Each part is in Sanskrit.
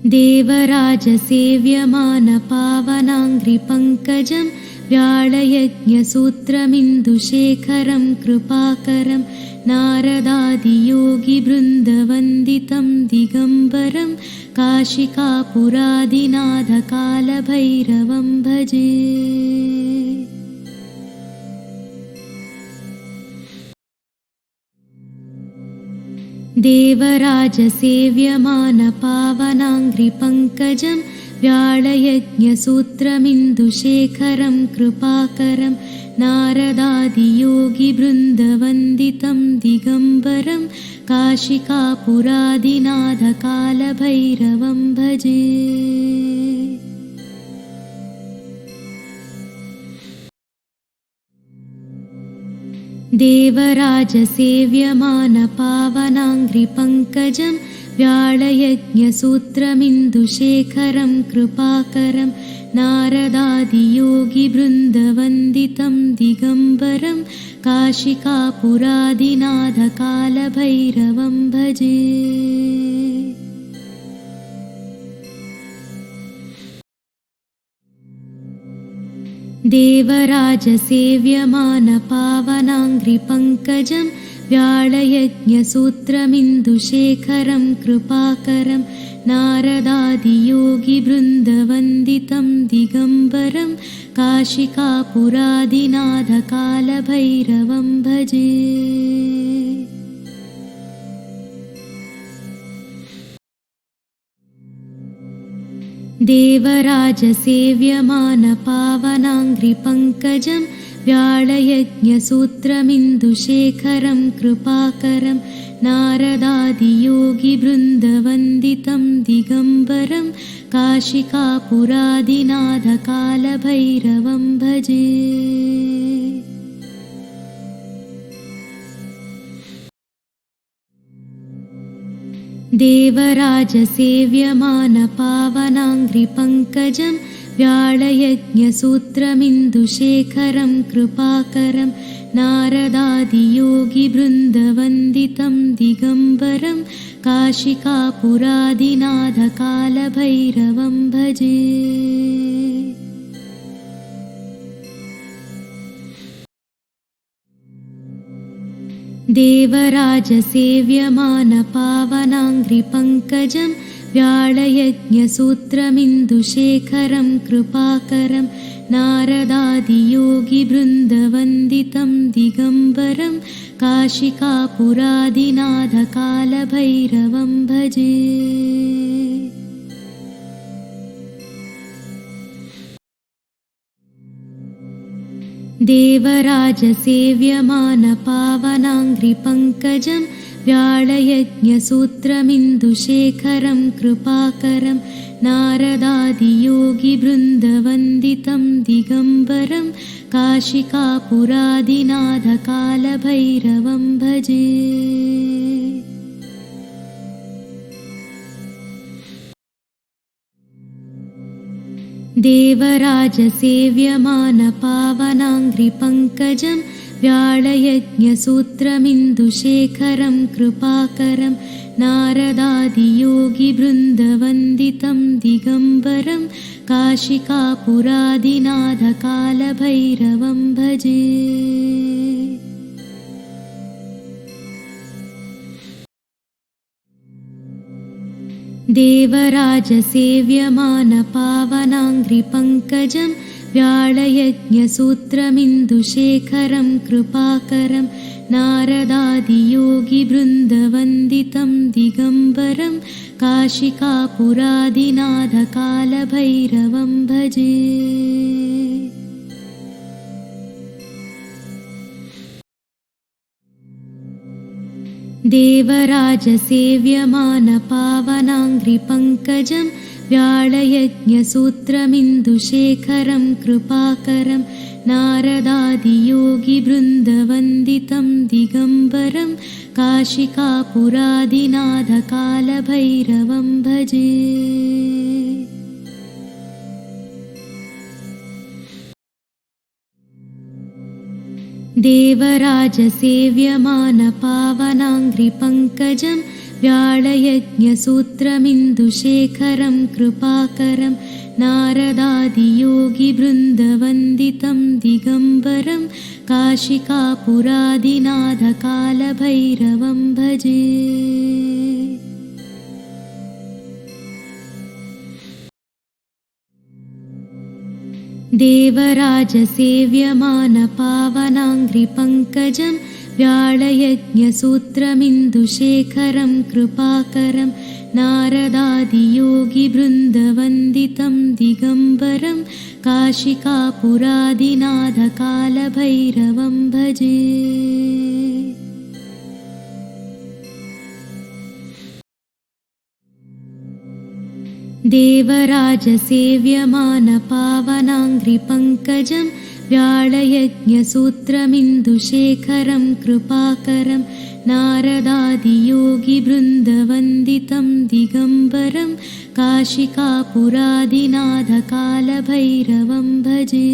देवराजसेव्यमानपावनाङ्घ्रिपङ्कजं व्याळयज्ञसूत्रमिन्दुशेखरं कृपाकरं नारदादियोगिवृन्दवन्दितं दिगम्बरं काशिकापुरादिनाथकालभैरवं भजे। देवराजसेव्यमानपावनाङ्घ्रिपङ्कजं व्याळयज्ञसूत्रमिन्दुशेखरं कृपाकरं नारदादियोगिवृन्दवन्दितं दिगम्बरं काशिकापुरादिनाथकालभैरवं भजे। देवराजसेव्यमानपावनाङ्घ्रिपङ्कजं व्याळयज्ञसूत्रमिन्दुशेखरं कृपाकरं नारदादियोगिवृन्दवन्दितं दिगम्बरं काशिकापुरादिनाथकालभैरवं भजे। देवराजसेव्यमानपावनाङ्घ्रिपङ्कजं व्याळयज्ञसूत्रमिन्दुशेखरं कृपाकरं नारदादियोगिवृन्दवन्दितं दिगम्बरं काशिकापुरादिनाथकालभैरवं भजे। देवराजसेव्यमानपावनाङ्घ्रिपङ्कजं व्याळयज्ञसूत्रमिन्दुशेखरं कृपाकरं नारदादियोगिवृन्दवन्दितं दिगम्बरं काशिकापुरादिनाथकालभैरवं भजे। देवराजसेव्यमानपावनाङ्घ्रिपङ्कजं व्याळयज्ञसूत्रमिन्दुशेखरं कृपाकरं नारदादियोगिवृन्दवन्दितं दिगम्बरं काशिकापुरादिनाथकालभैरवं भजे। देवराजसेव्यमानपावनाङ्घ्रिपङ्कजं व्याळयज्ञसूत्रमिन्दुशेखरं कृपाकरं नारदादियोगिवृन्दवन्दितं दिगम्बरं काशिकापुरादिनाथकालभैरवं भजे। देवराजसेव्यमानपावनाङ्घ्रिपङ्कजं व्याळयज्ञसूत्रमिन्दुशेखरं कृपाकरं नारदादियोगिवृन्दवन्दितं दिगम्बरं काशिकापुरादिनाथकालभैरवं भजे। देवराजसेव्यमानपावनाङ्घ्रिपङ्कजं व्याळयज्ञसूत्रमिन्दुशेखरं कृपाकरं नारदादियोगिवृन्दवन्दितं दिगम्बरं काशिकापुरादिनाथकालभैरवं भजे। देवराजसेव्यमानपावनाङ्घ्रिपङ्कजं व्याळयज्ञसूत्रमिन्दुशेखरं कृपाकरं नारदादियोगिवृन्दवन्दितं दिगम्बरं काशिकापुरादिनाथकालभैरवं भजे। देवराजसेव्यमानपावनाङ्घ्रिपङ्कजं व्याळयज्ञसूत्रमिन्दुशेखरं कृपाकरं नारदादियोगिवृन्दवन्दितं दिगम्बरं काशिकापुरादिनाथकालभैरवं भजे। देवराजसेव्यमानपावनाङ्घ्रिपङ्कजं व्याळयज्ञसूत्रमिन्दुशेखरं कृपाकरं नारदादियोगिवृन्दवन्दितं दिगम्बरं काशिकापुरादिनाथकालभैरवं भजे। देवराजसेव्यमानपावनाङ्घ्रिपङ्कजं व्याळयज्ञसूत्रमिन्दुशेखरं कृपाकरं नारदादियोगिवृन्दवन्दितं दिगम्बरं काशिकापुरादिनाथकालभैरवं भजे। देवराजसेव्यमानपावनाङ्घ्रिपङ्कजं व्याळयज्ञसूत्रमिन्दुशेखरं कृपाकरं नारदादियोगिवृन्दवन्दितं दिगम्बरं काशिकापुरादिनाथकालभैरवं भजे।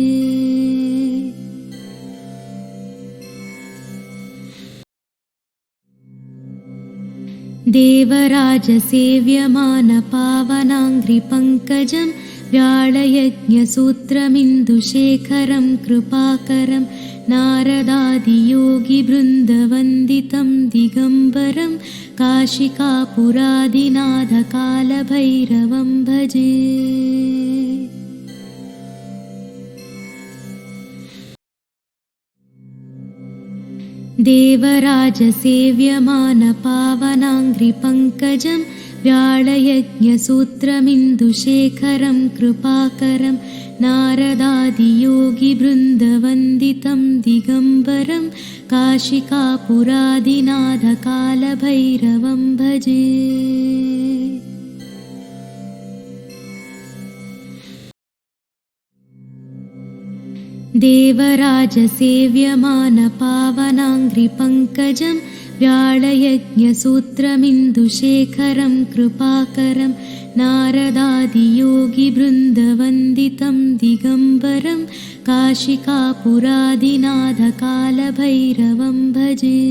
देवराजसेव्यमानपावनाङ्घ्रिपङ्कजं व्याळयज्ञसूत्रमिन्दुशेखरं कृपाकरं नारदादियोगिवृन्दवन्दितं दिगम्बरं काशिकापुरादिनाथकालभैरवं भजे। देवराजसेव्यमानपावनाङ्घ्रिपङ्कजं व्याळयज्ञसूत्रमिन्दुशेखरं कृपाकरं नारदादियोगिवृन्दवन्दितं दिगम्बरं काशिकापुरादिनाथकालभैरवं भजे। देवराजसेव्यमानपावनाङ्घ्रिपङ्कजं व्याळयज्ञसूत्रमिन्दुशेखरं कृपाकरं नारदादियोगिवृन्दवन्दितं दिगम्बरं काशिकापुरादिनाथकालभैरवं भजे।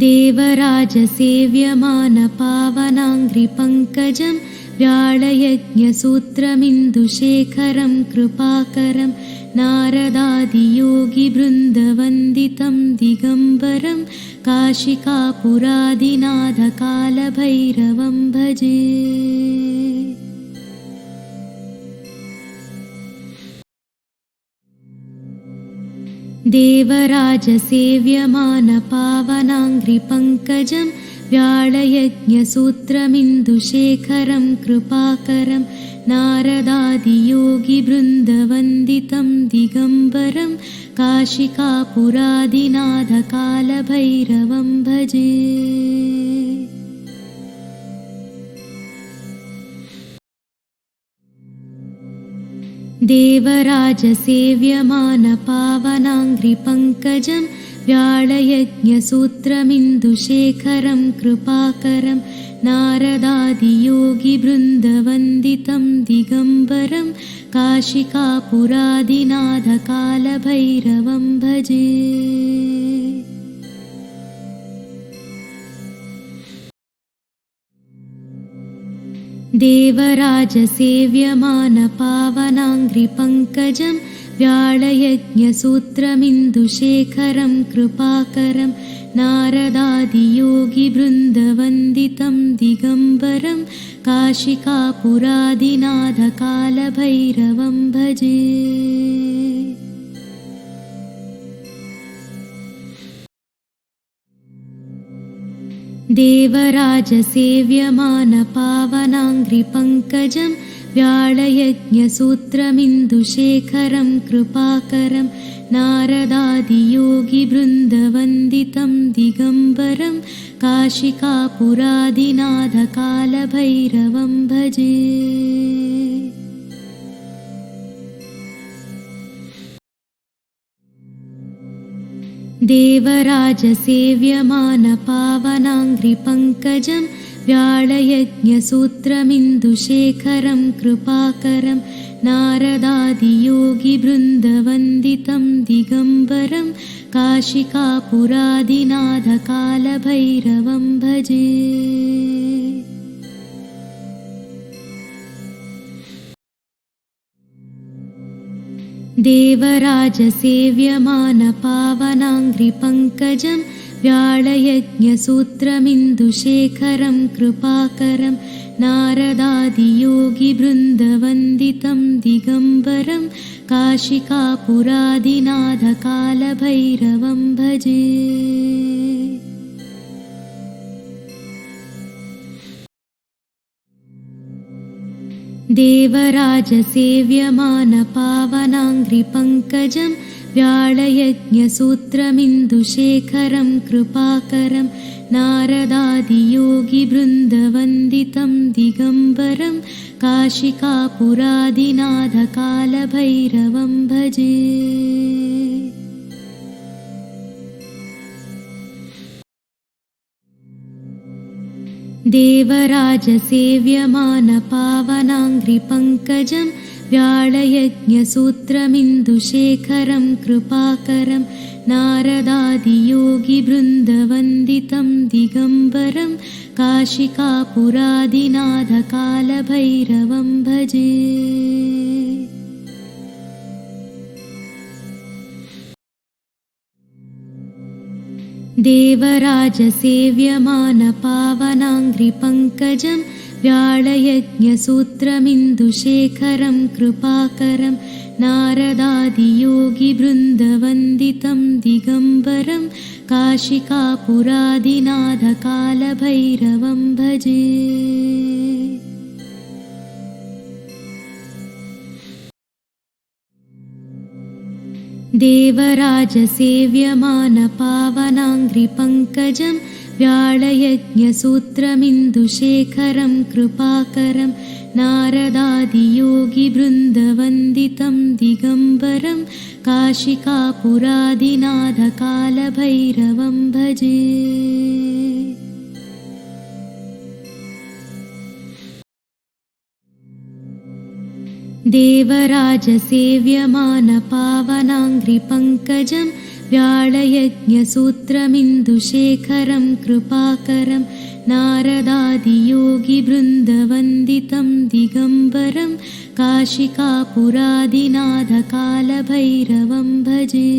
देवराजसेव्यमानपावनाङ्घ्रिपङ्कजं व्याळयज्ञसूत्रमिन्दुशेखरं कृपाकरं नारदादियोगिवृन्दवन्दितं दिगम्बरं काशिकापुरादिनाथकालभैरवं भजे। देवराजसेव्यमानपावनाङ्घ्रिपङ्कजं व्याळयज्ञसूत्रमिन्दुशेखरं कृपाकरं नारदादियोगिवृन्दवन्दितं दिगम्बरं काशिकापुरादिनाथकालभैरवं भजे। देवराजसेव्यमानपावनाङ्घ्रिपङ्कजं व्याळयज्ञसूत्रमिन्दुशेखरं कृपाकरं नारदादियोगिवृन्दवन्दितं दिगम्बरं काशिकापुरादिनाथकालभैरवं भजे। देवराजसेव्यमानपावनाङ्घ्रिपङ्कजं व्याळयज्ञसूत्रमिन्दुशेखरं कृपाकरं नारदादियोगिवृन्दवन्दितं दिगम्बरं काशिकापुरादिनाथकालभैरवं भजे। देवराजसेव्यमानपावनाङ्घ्रिपङ्कजं व्याळयज्ञसूत्रमिन्दुशेखरं कृपाकरं नारदादियोगिवृन्दवन्दितं दिगम्बरं काशिकापुरादिनाथकालभैरवं भजे। देवराजसेव्यमानपावनाङ्घ्रिपङ्कजं व्याळयज्ञसूत्रमिन्दुशेखरं कृपाकरं नारदादियोगिवृन्दवन्दितं दिगम्बरं काशिकापुरादिनाथकालभैरवं भजे। देवराजसेव्यमानपावनाङ्घ्रिपङ्कजं व्याळयज्ञसूत्रमिन्दुशेखरं कृपाकरं नारदादियोगिवृन्दवन्दितं दिगम्बरं काशिकापुरादिनाथकालभैरवं भजे। देवराजसेव्यमानपावनाङ्घ्रिपङ्कजं व्याळयज्ञसूत्रमिन्दुशेखरं कृपाकरं नारदादियोगिवृन्दवन्दितं दिगम्बरं काशिकापुरादिनाथकालभैरवं भजे। देवराजसेव्यमानपावनाङ्घ्रिपङ्कजं व्याळयज्ञसूत्रमिन्दुशेखरं कृपाकरं नारदादियोगिवृन्दवन्दितं दिगम्बरं काशिकापुरादिनाथकालभैरवं भजे। देवराजसेव्यमानपावनाङ्घ्रिपङ्कजं व्याळयज्ञसूत्रमिन्दुशेखरं कृपाकरं नारदादियोगिवृन्दवन्दितं दिगम्बरं काशिकापुरादिनाथकालभैरवं भजे। देवराजसेव्यमानपावनाङ्घ्रिपङ्कजं व्याळयज्ञसूत्रमिन्दुशेखरं कृपाकरं नारदादियोगिवृन्दवन्दितं दिगम्बरं काशिकापुरादिनाथकालभैरवं भजे। देवराजसेव्यमानपावनाङ्घ्रिपङ्कजं व्याळयज्ञसूत्रमिन्दुशेखरं कृपाकरं नारदादियोगिवृन्दवन्दितं दिगम्बरं काशिकापुरादिनाथकालभैरवं भजे।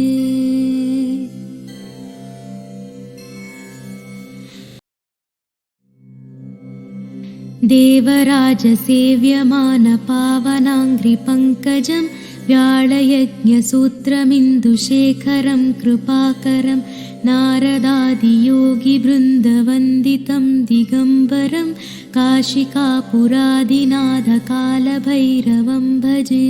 देवराजसेव्यमानपावनाङ्घ्रिपङ्कजं व्याळयज्ञसूत्रमिन्दुशेखरं कृपाकरं नारदादियोगिवृन्दवन्दितं दिगम्बरं काशिकापुरादिनाथकालभैरवं भजे।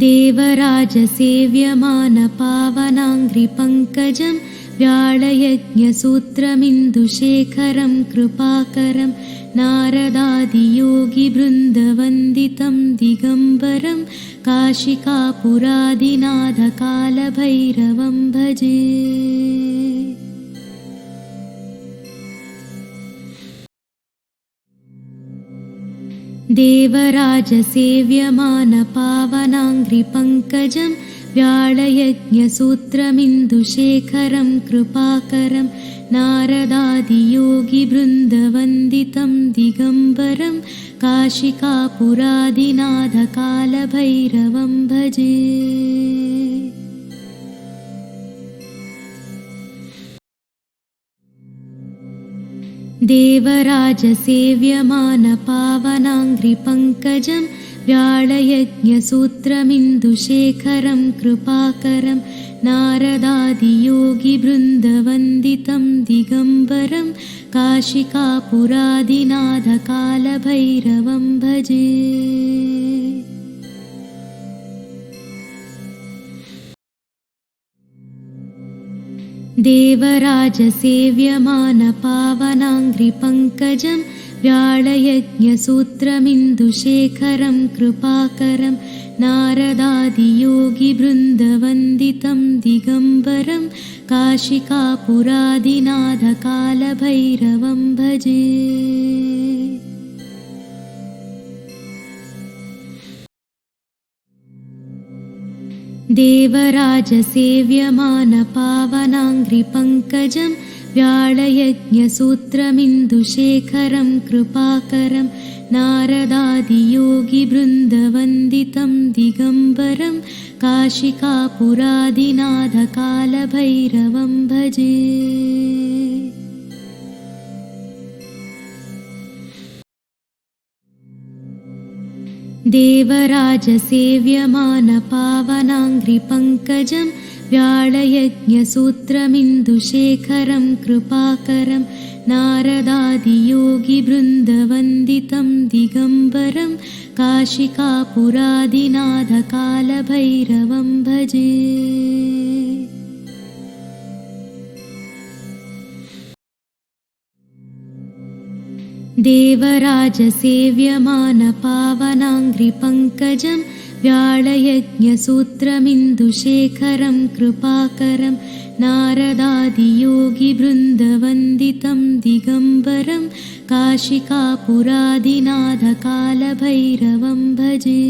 देवराजसेव्यमानपावनाङ्घ्रिपङ्कजं व्याळयज्ञसूत्रमिन्दुशेखरं कृपाकरं नारदादियोगिवृन्दवन्दितं दिगम्बरं काशिकापुरादिनाथकालभैरवं भजे। देवराजसेव्यमानपावनाङ्घ्रिपङ्कजं व्याळयज्ञसूत्रमिन्दुशेखरं कृपाकरं नारदादियोगिवृन्दवन्दितं दिगम्बरं काशिकापुरादिनाथकालभैरवं भजे। देवराजसेव्यमानपावनाङ्घ्रिपङ्कजं व्याळयज्ञसूत्रमिन्दुशेखरं कृपाकरं नारदादियोगिवृन्दवन्दितं दिगम्बरं काशिकापुरादिनाथकालभैरवं भजे। देवराजसेव्यमानपावनाङ्घ्रिपङ्कजं व्याळयज्ञसूत्रमिन्दुशेखरं कृपाकरं नारदादियोगिवृन्दवन्दितं दिगम्बरं काशिकापुरादिनाथकालभैरवं भजे। देवराजसेव्यमानपावनाङ्घ्रिपङ्कजं व्याळयज्ञसूत्रमिन्दुशेखरं कृपाकरं नारदादियोगिवृन्दवन्दितं दिगम्बरं काशिकापुरादिनाथकालभैरवं भजे। देवराजसेव्यमानपावनाङ्घ्रिपङ्कजं व्याळयज्ञसूत्रमिन्दुशेखरं कृपाकरं नारदादियोगिवृन्दवन्दितं दिगम्बरं काशिकापुरादिनाथकालभैरवं भजे। देवराजसेव्यमानपावनाङ्घ्रिपङ्कजं व्याळयज्ञसूत्रमिन्दुशेखरं कृपाकरं नारदादियोगिवृन्दवन्दितं दिगम्बरं काशिकापुरादिनाथकालभैरवं भजे।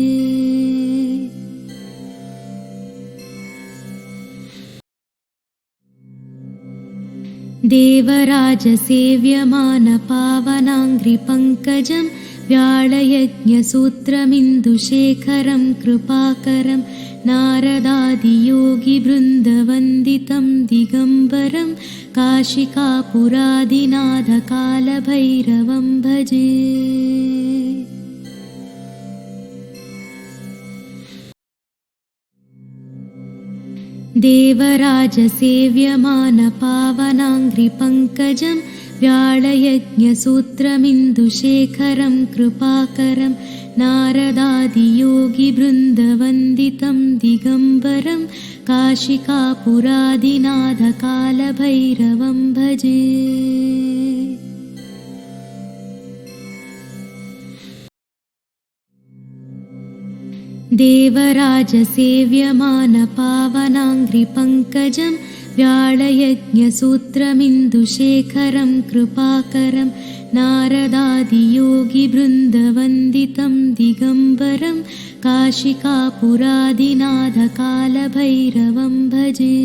देवराजसेव्यमानपावनाङ्घ्रिपङ्कजं व्याळयज्ञसूत्रमिन्दुशेखरं कृपाकरं नारदादियोगिवृन्दवन्दितं दिगम्बरं काशिकापुरादिनाथकालभैरवं भजे। देवराजसेव्यमानपावनाङ्घ्रिपङ्कजं व्याळयज्ञसूत्रमिन्दुशेखरं कृपाकरं नारदादियोगिवृन्दवन्दितं दिगम्बरं काशिकापुरादिनाथकालभैरवं भजे। देवराजसेव्यमानपावनाङ्घ्रिपङ्कजं व्याळयज्ञसूत्रमिन्दुशेखरं कृपाकरं नारदादियोगिवृन्दवन्दितं दिगम्बरं काशिकापुरादिनाथकालभैरवं भजे।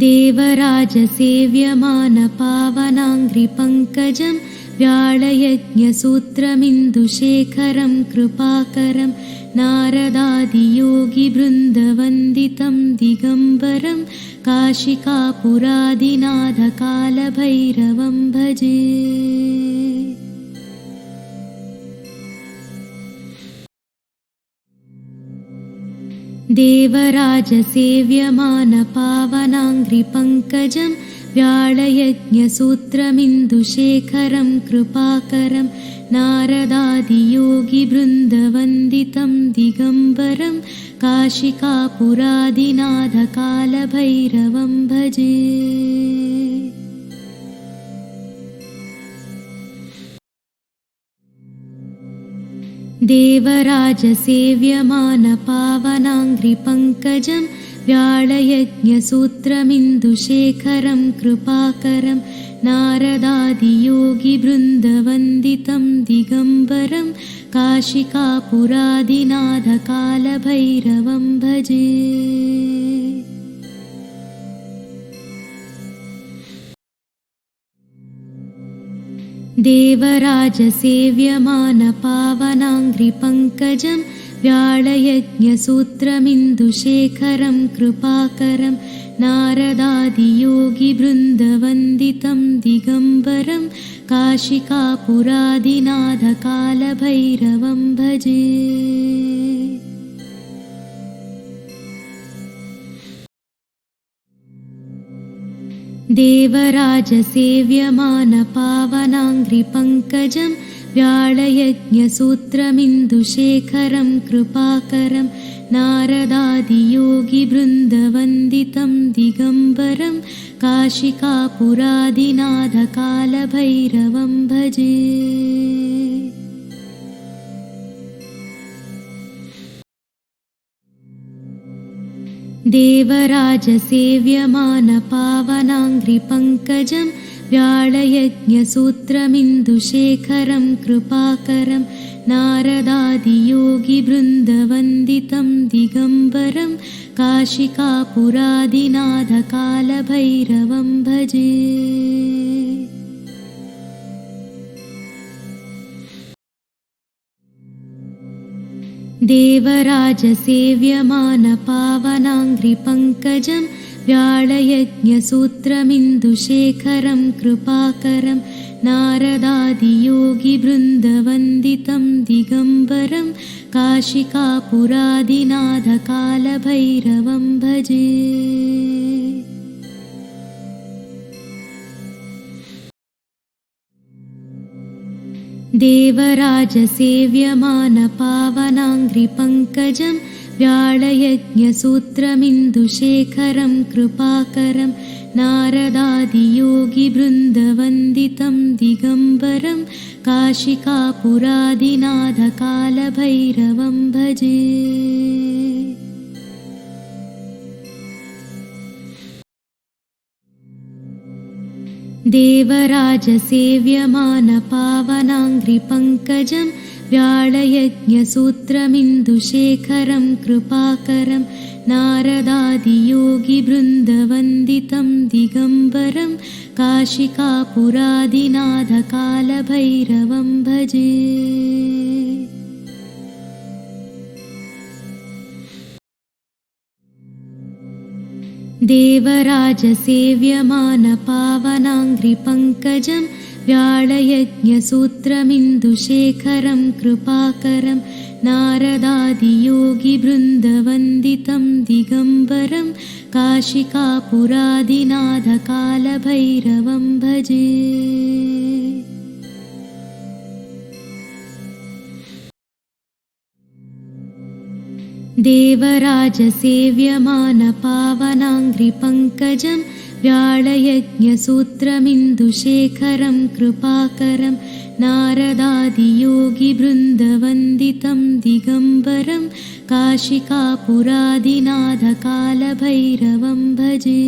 देवराजसेव्यमानपावनाङ्घ्रिपङ्कजं व्याळयज्ञसूत्रमिन्दुशेखरं कृपाकरं नारदादियोगिवृन्दवन्दितं दिगम्बरं काशिकापुरादिनाथकालभैरवं भजे। देवराजसेव्यमानपावनाङ्घ्रिपङ्कजं व्याळयज्ञसूत्रमिन्दुशेखरं कृपाकरं नारदादियोगिवृन्दवन्दितं दिगम्बरं काशिकापुरादिनाथकालभैरवं भजे। देवराजसेव्यमानपावनाङ्घ्रिपङ्कजं व्याळयज्ञसूत्रमिन्दुशेखरं कृपाकरं नारदादियोगिवृन्दवन्दितं दिगम्बरं काशिकापुरादिनाथकालभैरवं भजे। देवराजसेव्यमानपावनाङ्घ्रिपङ्कजं व्याळयज्ञसूत्रमिन्दुशेखरं कृपाकरं नारदादियोगिवृन्दवन्दितं दिगम्बरं काशिकापुरादिनाथकालभैरवं भजे। देवराजसेव्यमानपावनाङ्घ्रिपङ्कजं व्याळयज्ञसूत्रमिन्दुशेखरं कृपाकरं नारदादियोगिवृन्दवन्दितं दिगम्बरं काशिकापुरादिनाथकालभैरवं भजे। देवराजसेव्यमानपावनाङ्घ्रिपङ्कजं व्याळयज्ञसूत्रमिन्दुशेखरं कृपाकरं नारदादियोगिवृन्दवन्दितं दिगम्बरं काशिकापुरादिनाथकालभैरवं भजे। देवराजसेव्यमानपावनाङ्घ्रिपङ्कजं व्याळयज्ञसूत्रमिन्दुशेखरं कृपाकरं नारदादियोगिवृन्दवन्दितं दिगम्बरं काशिकापुरादिनाथकालभैरवं भजे। देवराजसेव्यमानपावनाङ्घ्रिपङ्कजं व्याळयज्ञसूत्रमिन्दुशेखरं कृपाकरं नारदादियोगिवृन्दवन्दितं दिगम्बरं काशिकापुरादिनाथकालभैरवं भजे। देवराजसेव्यमानपावनाङ्घ्रिपङ्कजं व्याळयज्ञसूत्रमिन्दुशेखरं कृपाकरं नारदादियोगिवृन्दवन्दितं दिगम्बरं काशिकापुरादिनाथकालभैरवं भजे। देवराजसेव्यमानपावनाङ्घ्रिपङ्कजं व्याळयज्ञसूत्रमिन्दुशेखरं कृपाकरं नारदादियोगिवृन्दवन्दितं दिगम्बरं काशिकापुरादिनाथकालभैरवं भजे। देवराजसेव्यमानपावनाङ्घ्रिपङ्कजं व्याळयज्ञसूत्रमिन्दुशेखरं कृपाकरं नारदादियोगिवृन्दवन्दितं दिगम्बरं काशिकापुरादिनाथकालभैरवं भजे।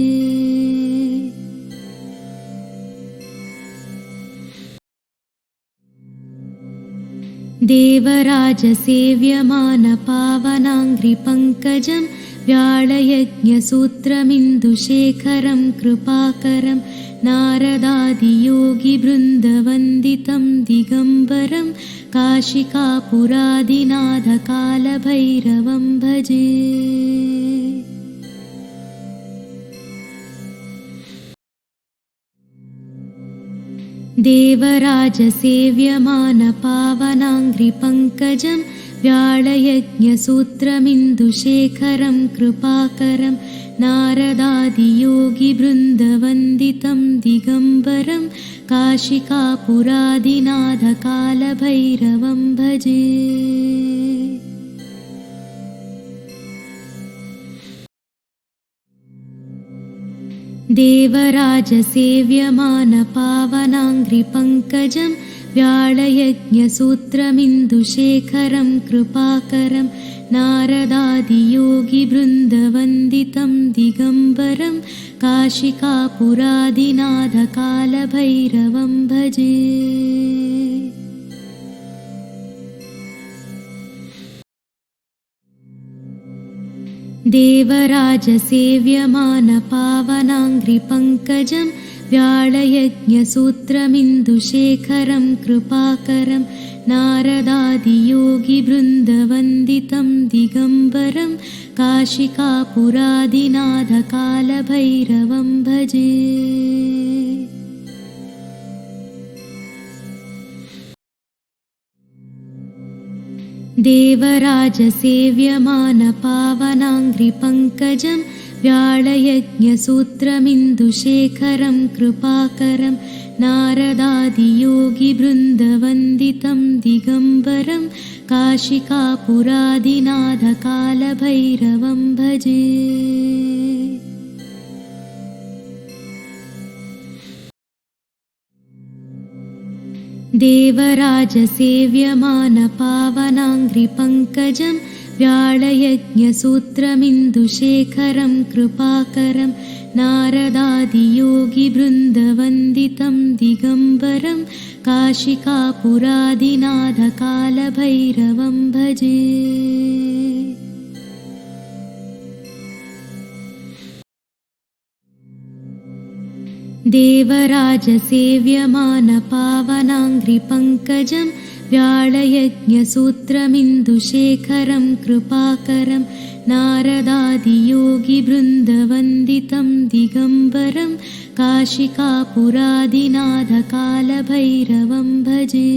देवराजसेव्यमानपावनाङ्घ्रिपङ्कजं व्याळयज्ञसूत्रमिन्दुशेखरं कृपाकरं नारदादियोगिवृन्दवन्दितं दिगम्बरं काशिकापुरादिनाथकालभैरवं भजे। देवराजसेव्यमानपावनाङ्घ्रिपङ्कजं व्याळयज्ञसूत्रमिन्दुशेखरं कृपाकरं नारदादियोगिवृन्दवन्दितं दिगम्बरं काशिकापुरादिनाथकालभैरवं भजे। देवराजसेव्यमानपावनाङ्घ्रिपङ्कजं व्याळयज्ञसूत्रमिन्दुशेखरं कृपाकरं नारदादियोगिवृन्दवन्दितं दिगम्बरं काशिकापुरादिनाथकालभैरवं भजे। देवराजसेव्यमानपावनाङ्घ्रिपङ्कजं व्याळयज्ञसूत्रमिन्दुशेखरं कृपाकरं नारदादियोगिवृन्दवन्दितं दिगम्बरं काशिकापुरादिनाथकालभैरवं भजे। देवराजसेव्यमानपावनाङ्घ्रिपङ्कजं व्याळयज्ञसूत्रमिन्दुशेखरं कृपाकरं नारदादियोगिवृन्दवन्दितं दिगम्बरं काशिकापुरादिनाथकालभैरवं भजे। देवराजसेव्यमानपावनाङ्घ्रिपङ्कजं व्याळयज्ञसूत्रमिन्दुशेखरं कृपाकरं नारदादियोगिवृन्दवन्दितं दिगम्बरं काशिकापुरादिनाथकालभैरवं भजे। देवराजसेव्यमानपावनाङ्घ्रिपङ्कजं व्याळयज्ञसूत्रमिन्दुशेखरं कृपाकरं नारदादियोगिवृन्दवन्दितं दिगम्बरं काशिकापुरादिनाथकालभैरवं भजे।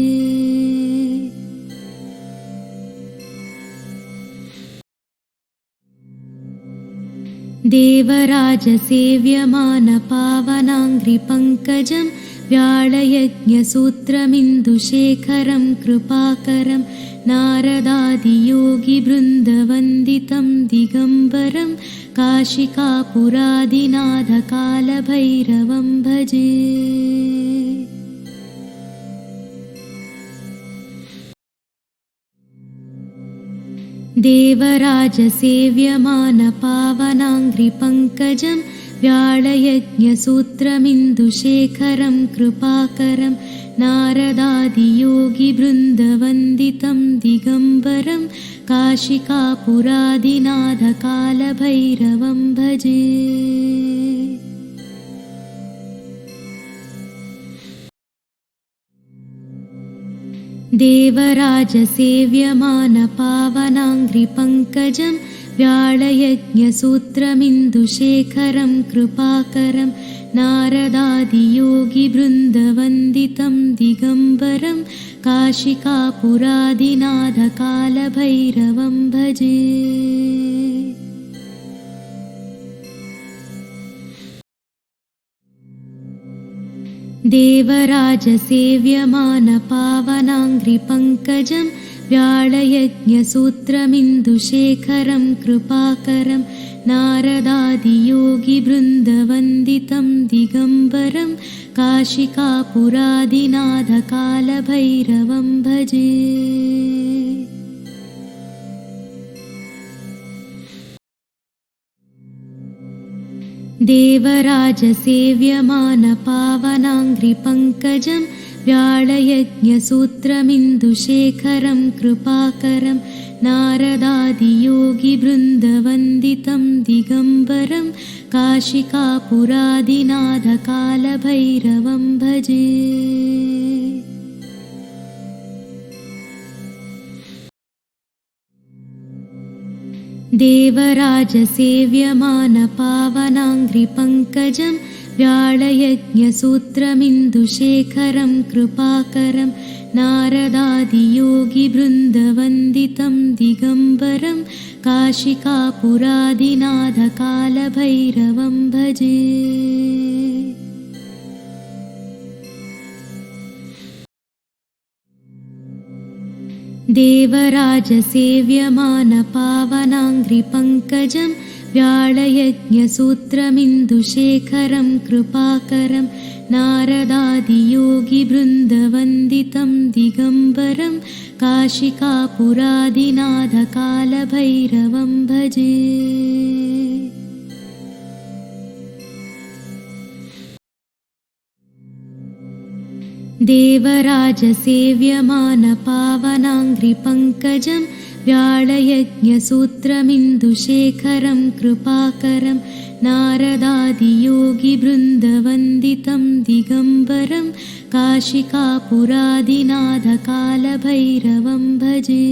देवराजसेव्यमानपावनाङ्घ्रिपङ्कजं व्याळयज्ञसूत्रमिन्दुशेखरं कृपाकरं नारदादियोगिवृन्दवन्दितं दिगम्बरं काशिकापुरादिनाथकालभैरवं भजे। देवराजसेव्यमानपावनाङ्घ्रिपङ्कजं व्याळयज्ञसूत्रमिन्दुशेखरं कृपाकरं नारदादियोगिवृन्दवन्दितं दिगम्बरं काशिकापुरादिनाथकालभैरवं भजे। देवराजसेव्यमानपावनाङ्घ्रिपङ्कजं व्याळयज्ञसूत्रमिन्दुशेखरं कृपाकरं नारदादियोगिवृन्दवन्दितं दिगम्बरं काशिकापुरादिनाथकालभैरवं भजे। देवराजसेव्यमानपावनाङ्घ्रिपङ्कजं व्याळयज्ञसूत्रमिन्दुशेखरं कृपाकरं नारदादियोगिवृन्दवन्दितं दिगम्बरं काशिकापुरादिनाथकालभैरवं भजे। देवराजसेव्यमानपावनाङ्घ्रिपङ्कजं व्याळयज्ञसूत्रमिन्दुशेखरं कृपाकरं नारदादियोगिवृन्दवन्दितं दिगम्बरं काशिकापुरादिनाथकालभैरवं भजे। देवराजसेव्यमानपावनाङ्घ्रिपङ्कजं व्याळयज्ञसूत्रमिन्दुशेखरं कृपाकरं नारदादियोगिवृन्दवन्दितं दिगम्बरं काशिकापुरादिनाथकालभैरवं भजे। देवराजसेव्यमानपावनाङ्घ्रिपङ्कजं व्याळयज्ञसूत्रमिन्दुशेखरं कृपाकरं नारदादियोगिवृन्दवन्दितं दिगम्बरं काशिकापुरादिनाथकालभैरवं भजे। देवराजसेव्यमानपावनाङ्घ्रिपङ्कजं व्याळयज्ञसूत्रमिन्दुशेखरं कृपाकरं नारदादियोगिवृन्दवन्दितं दिगम्बरं काशिकापुरादिनाथकालभैरवं भजे।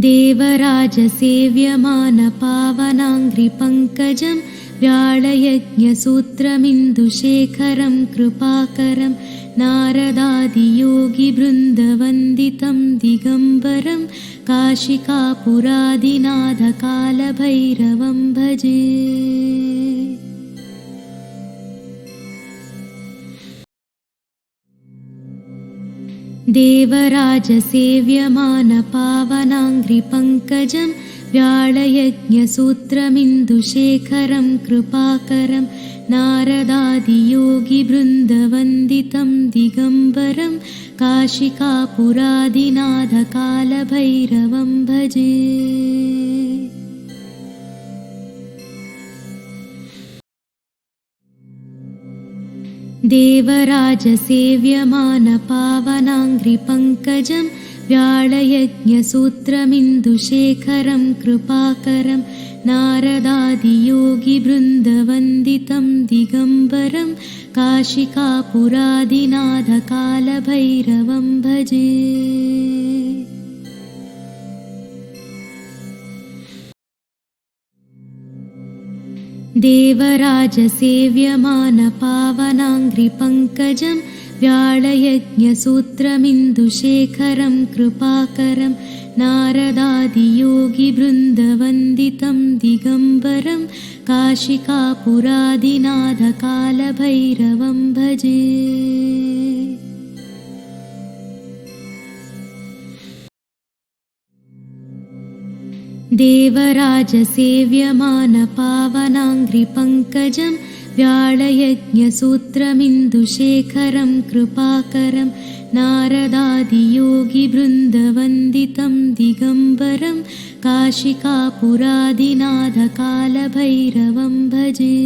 देवराजसेव्यमानपावनाङ्घ्रिपङ्कजं व्याळयज्ञसूत्रमिन्दुशेखरं कृपाकरं नारदादियोगिवृन्दवन्दितं दिगम्बरं काशिकापुरादिनाथकालभैरवं भजे। देवराजसेव्यमानपावनाङ्घ्रिपङ्कजं व्याळयज्ञसूत्रमिन्दुशेखरं कृपाकरं नारदादियोगिवृन्दवन्दितं दिगम्बरं काशिकापुरादिनाथकालभैरवं भजे। देवराजसेव्यमानपावनाङ्घ्रिपङ्कजं व्याळयज्ञसूत्रमिन्दुशेखरं कृपाकरं नारदादियोगिवृन्दवन्दितं दिगम्बरं काशिकापुरादिनाथकालभैरवं भजे। देवराजसेव्यमानपावनाङ्घ्रिपङ्कजं व्याळयज्ञसूत्रमिन्दुशेखरं कृपाकरं नारदादियोगिवृन्दवन्दितं दिगम्बरं काशिकापुरादिनाथकालभैरवं भजे। देवराजसेव्यमानपावनाङ्घ्रिपङ्कजं व्याळयज्ञसूत्रमिन्दुशेखरं कृपाकरं नारदादियोगिवृन्दवन्दितं दिगम्बरं काशिकापुरादिनाथकालभैरवं भजे। देवराजसेव्यमानपावनाङ्घ्रिपङ्कजं व्याळयज्ञसूत्रमिन्दुशेखरं कृपाकरं नारदादियोगिवृन्दवन्दितं दिगम्बरं काशिकापुरादिनाथकालभैरवं भजे।